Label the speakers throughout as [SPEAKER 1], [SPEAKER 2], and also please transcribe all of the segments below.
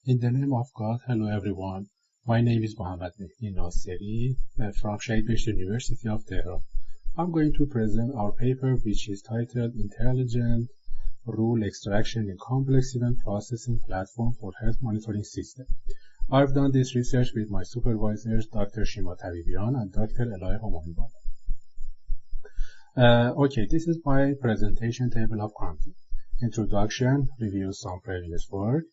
[SPEAKER 1] In the name of God, hello everyone. My name is Mohammad Mehdi Naseri from Shima University of Tehran. I'm going to present our paper which is titled Intelligent Rule Extraction in Complex Event Processing Platform for Health Monitoring System. I've done this research with my supervisors, Dr. Shima Tabibian and Dr. Elaheh Homayounvala. Okay, this is my presentation table of content. Introduction, review some previous work,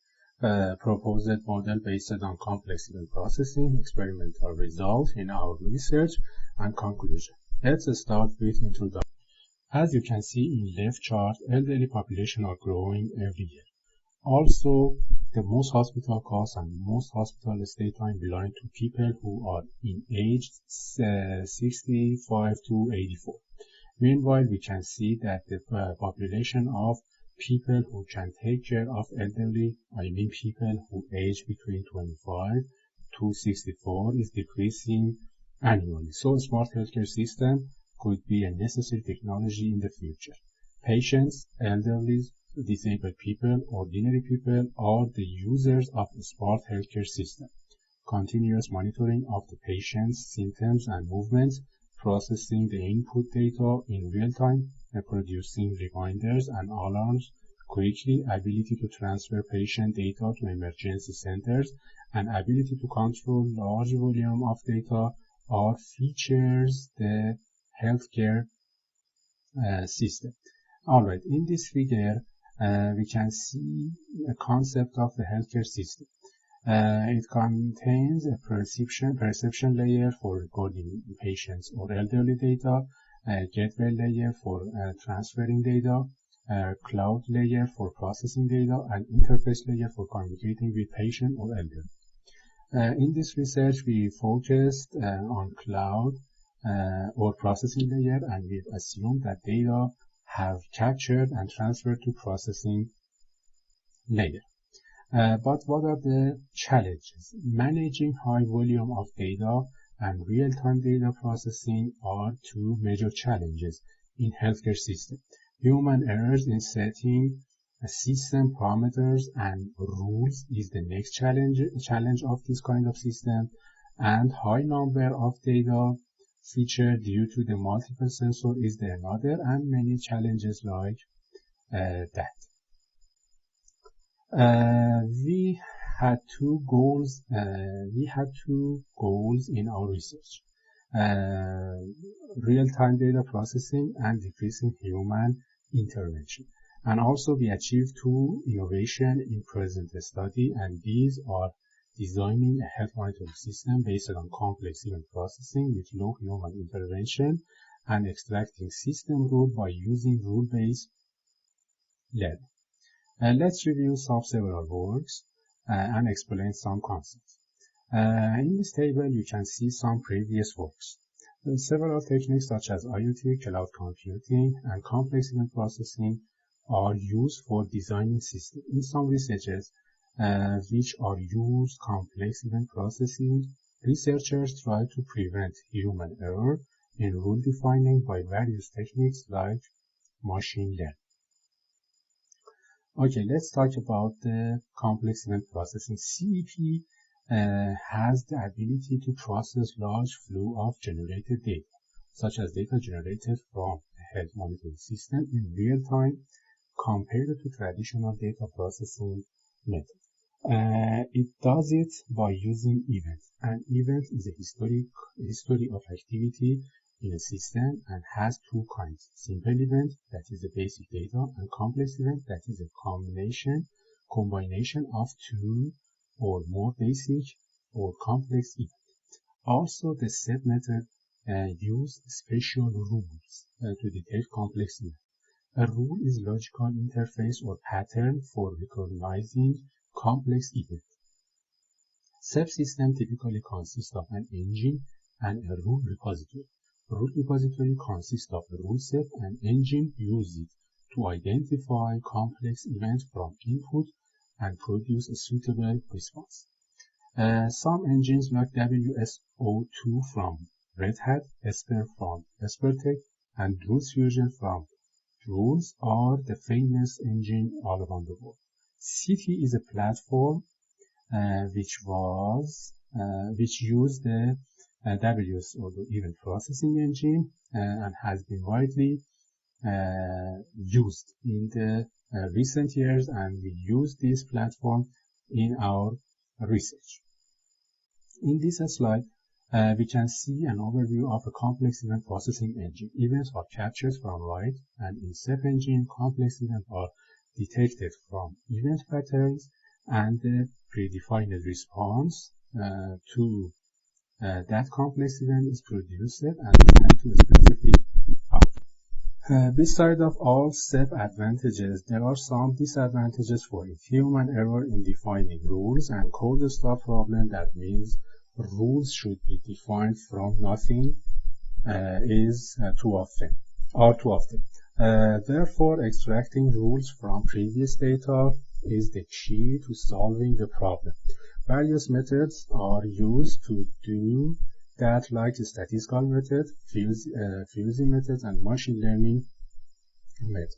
[SPEAKER 1] proposed model based on complex event processing, experimental results in our research, and conclusion. Let's start with introduction. As you can see in left chart, elderly population are growing every year. Also, the most hospital costs and most hospital stay time belong to people who are in age 65 to 84. Meanwhile, we can see that the population of people who can take care of elderly, I mean people who age between 25 to 64, is decreasing annually. So a smart healthcare system could be a necessary technology in the future. Patients, elderly, disabled people, ordinary people are the users of a smart healthcare system. Continuous monitoring of the patient's symptoms and movements, processing the input data in real time, and producing reminders and alarms quickly, ability to transfer patient data to emergency centers, and ability to control large volume of data are features the healthcare system. Alright, in this figure, we can see a concept of the healthcare system. It contains a perception layer for recording patients or elderly data, a gateway layer for transferring data, a cloud layer for processing data, and interface layer for communicating with patient or elderly. In this research, we focused on cloud or processing layer, and we've assumed that data have captured and transferred to processing layer. But what are the challenges? Managing high volume of data and real-time data processing are two major challenges in healthcare system. Human errors in setting system parameters and rules is the next challenge of this kind of system, and high number of data feature due to the multiple sensor is the another, and many challenges like that. We had two goals in our research. Real-time data processing and decreasing human intervention. And also we achieved two innovations in present study, and these are designing a health monitoring system based on complex event processing with low human intervention and extracting system rule by using rule-based learning. Let's review some several works and explain some concepts. In this table, you can see some previous works. Several techniques such as IoT, cloud computing, and complex event processing are used for designing systems. In some researches which are used complex event processing, researchers try to prevent human error in rule defining by various techniques like machine learning. Okay, let's talk about the complex event processing. CEP has the ability to process large flow of generated data, such as data generated from a health monitoring system in real time compared to traditional data processing method. It does it by using events. An event is a history of activity in a system and has two kinds: simple event, that is the basic data, and complex event, that is a combination of two or more basic or complex events. Also, the SET method uses special rules to detect complex events. A rule is logical interface or pattern for recognizing complex events. SEP system typically consists of an engine and a rule repository. Rule repository consists of a rule set, and engine uses it to identify complex events from input and produce a suitable response. Some engines like WSO2 from Red Hat, Esper from Espertech, and Rules Fusion from Rules are the famous engine all around the world. CT is a platform which used the WS or the event processing engine and has been widely used in the recent years, and we use this platform in our research. In this slide, we can see an overview of a complex event processing engine. Events are captured from write, and in SEP engine, complex events are detected from event patterns, and the predefined response to that complex event is produced and sent to a specific output. Beside of all SEP advantages, there are some disadvantages for it. Human error in defining rules and code stop problem, that means rules should be defined from nothing, is too often. Therefore, extracting rules from previous data is the key to solving the problem. Various methods are used to do that, like the statistical method, fuzzy methods, and machine learning method.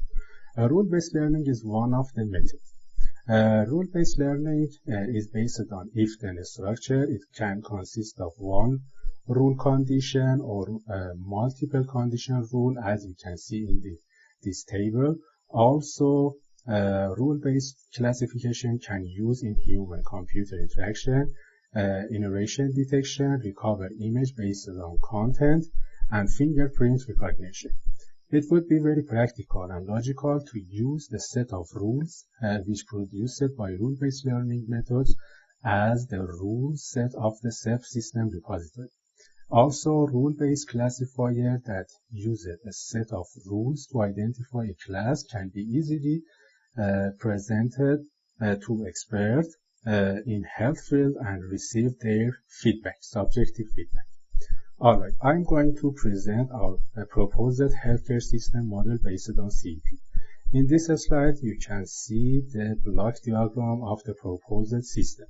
[SPEAKER 1] Rule-based learning is one of the methods. Rule-based learning is based on if-then structure. It can consist of one rule condition or multiple condition rule, as you can see in this table. Also, rule-based classification can use in human-computer interaction, innovation detection, recover image based on content, and fingerprint recognition. It would be very practical and logical to use the set of rules which produced by rule-based learning methods as the rule set of the SEP system repository. Also, rule-based classifier that uses a set of rules to identify a class can be easily presented to experts in health field and receive their feedback, subjective feedback. Alright, I'm going to present our proposed healthcare system model based on CEP. In this slide, you can see the block diagram of the proposed system.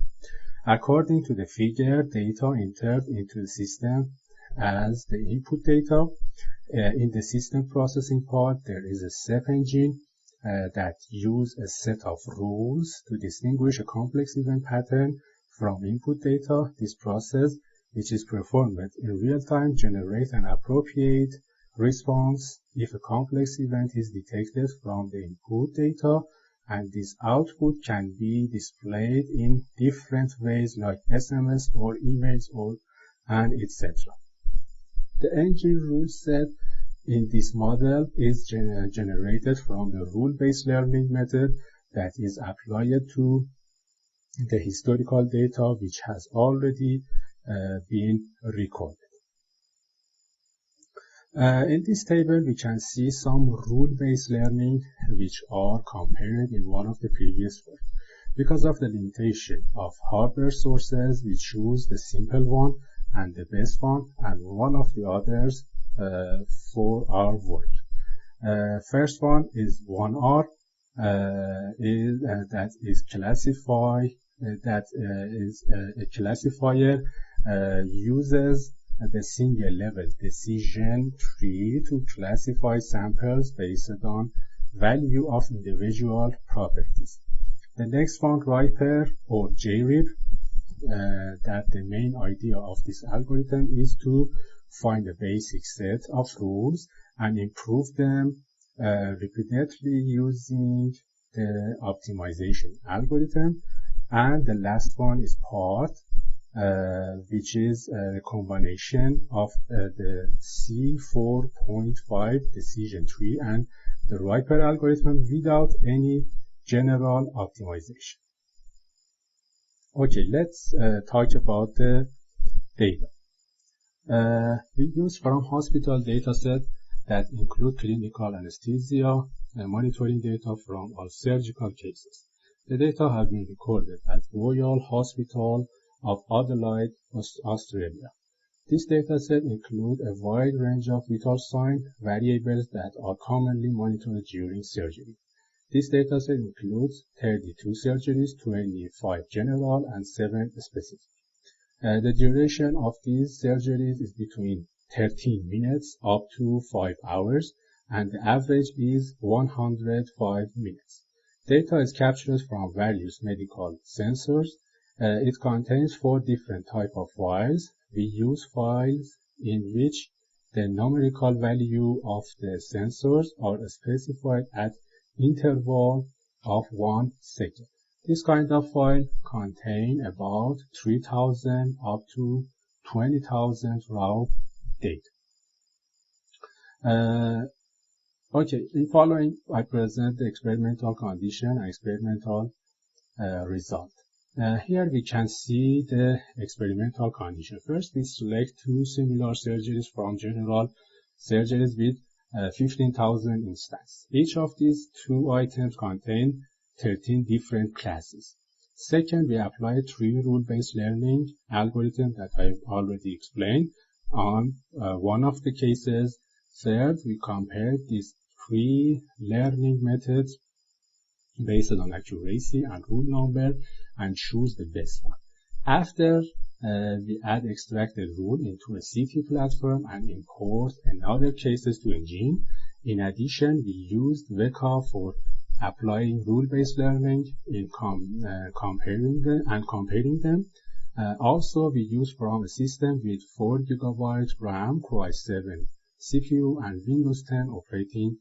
[SPEAKER 1] According to the figure, data entered into the system as the input data. In the system processing part, there is a SEP engine that uses a set of rules to distinguish a complex event pattern from input data. This process, which is performed in real time, generates an appropriate response if a complex event is detected from the input data, and this output can be displayed in different ways like SMS or emails and etc. The engine rule set in this model is generated from the rule-based learning method that is applied to the historical data which has already been recorded. In this table, we can see some rule-based learning which are compared in one of the previous work. Because of the limitation of hardware sources, we choose the simple one and the best one, and one of the others for our work. First one is 1R, that is a classifier uses the single level decision tree to classify samples based on value of individual properties. The next one, Riper or JRIP, that the main idea of this algorithm is to find a basic set of rules and improve them repeatedly using the optimization algorithm. And the last one is PART, which is a combination of the C4.5 decision tree and the Riper algorithm without any general optimization. Okay, let's talk about the data. We use from hospital dataset that include clinical anesthesia and monitoring data from all surgical cases. The data have been recorded at Royal Hospital of Adelaide, Australia. This dataset includes a wide range of vital sign variables that are commonly monitored during surgery. This dataset includes 32 surgeries, 25 general, and 7 specific. The duration of these surgeries is between 13 minutes up to 5 hours, and the average is 105 minutes. Data is captured from various medical sensors It contains 4 different types of files. We use files in which the numerical value of the sensors are specified at interval of 1 second. This kind of file contains about 3,000 up to 20,000 raw data. Okay, in following, I present the experimental condition and experimental result. Here we can see the experimental condition. First, we select 2 similar surgeries from general surgeries with 15,000 instances. Each of these 2 items contain 13 different classes. Second, we apply 3 rule-based learning algorithms that I've already explained on one of the cases. Third, we compare these 3 learning methods based on accuracy and rule number and choose the best one. After, we add extracted rule into a CT platform and import another cases to engine. In addition, we used VECA for applying rule-based learning in comparing them. Also, we use from a system with 4 GB RAM, Core i7 CPU, and Windows 10 operating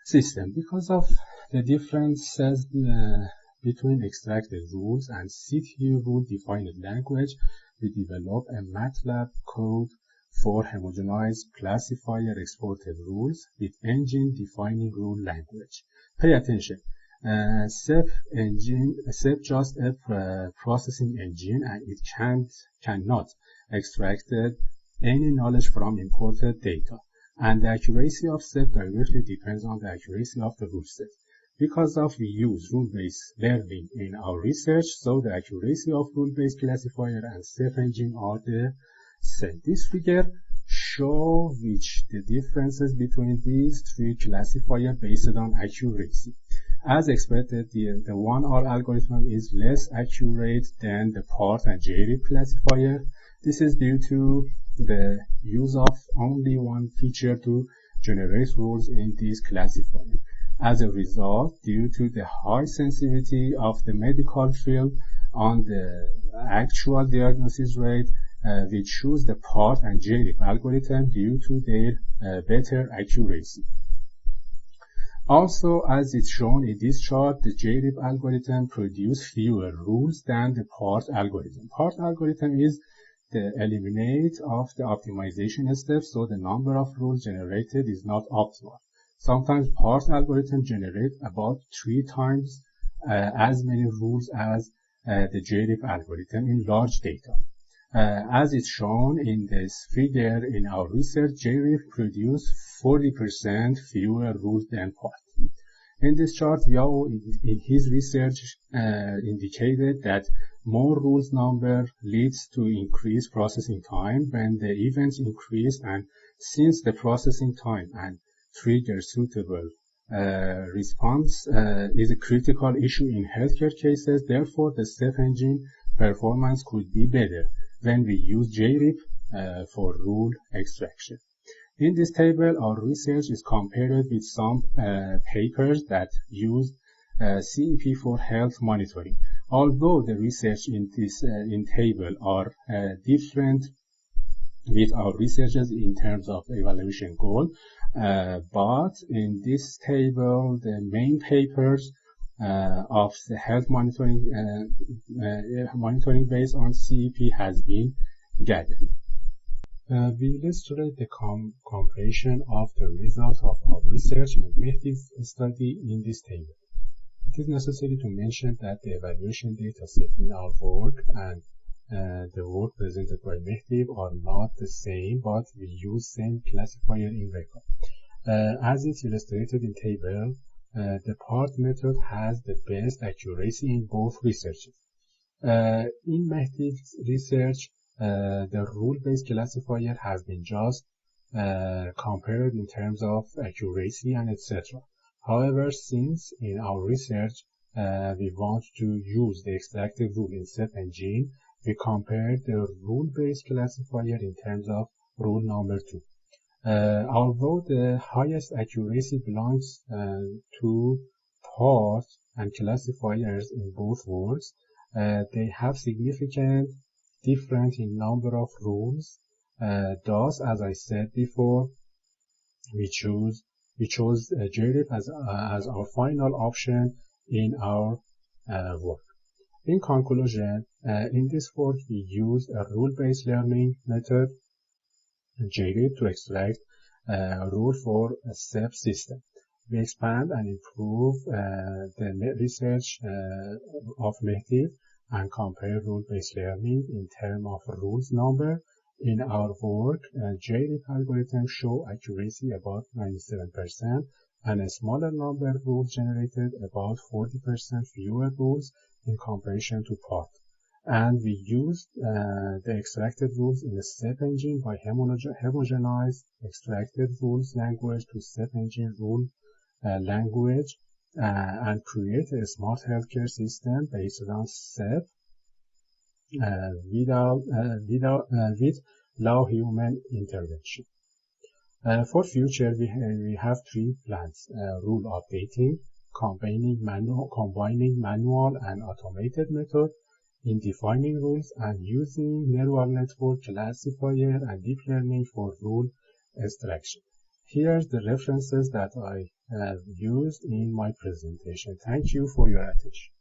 [SPEAKER 1] system. Because of the differences between extracted rules and CTU rule-defined language, we developed a MATLAB code for homogenized classifier exported rules with engine defining rule language. Pay attention. SEP just a processing engine, and it cannot extract any knowledge from imported data. And the accuracy of SEP directly depends on the accuracy of the rule set. Because of we use rule-based learning in our research, so the accuracy of rule-based classifier and SEP engine are the same. This figure shows the differences between these 3 classifiers based on accuracy. As expected, the 1R algorithm is less accurate than the part and JRIP classifier. This is due to the use of only one feature to generate rules in this classifier. As a result, due to the high sensitivity of the medical field on the actual diagnosis rate, we choose the part and JRIP algorithm due to their better accuracy. Also, as it's shown in this chart, the JRIP algorithm produces fewer rules than the part algorithm. Part algorithm is the eliminate of the optimization steps, so the number of rules generated is not optimal. Sometimes part algorithm generate about 3 times as many rules as the JRIP algorithm in large data. As it's shown in this figure in our research, JRIP produced 40% fewer rules than part. In this chart, Yao in his research indicated that more rules number leads to increased processing time when the events increase, and since the processing time and trigger suitable response is a critical issue in healthcare cases, therefore the SEP engine performance could be better when we use JRIP for rule extraction. In this table, our research is compared with some papers that use CEP for health monitoring. Although the research in this table are different with our researchers in terms of evaluation goal, but in this table, the main papers of the health monitoring based on CEP has been gathered. We illustrate the comparison of the results of our research and Mehdi's study in this table. It is necessary to mention that the evaluation data set in our work and the work presented by Mehdi are not the same, but we use same classifier in VECA. As it's illustrated in table, the part method has the best accuracy in both researches. In Mehdi's research, the rule-based classifier has been just compared in terms of accuracy and etc. However, since in our research we want to use the extracted rule in SEP engine, we compared the rule-based classifier in terms of rule number 2. Although the highest accuracy belongs to part and classifiers in both works, They have significant difference in number of rules. Thus, as I said before, we chose JRIP as our final option in our work. In conclusion, in this work we use a rule-based learning method, JRIP, to extract rule for a SEP system. We expand and improve the research of Mehdi and compare rule-based learning in terms of rules number. In our work, JRIP algorithms show accuracy about 97% and a smaller number of rules generated, about 40% fewer rules in comparison to PART. And we used the extracted rules in the SEP engine by homogenize extracted rules language to SEP engine rule language and create a smart healthcare system based on SEP with low human intervention. For future, we have 3 plans: rule updating, combining manual and automated method in defining rules, and using neural network classifier and deep learning for rule extraction. Here's the references that I have used in my presentation. Thank you for your attention.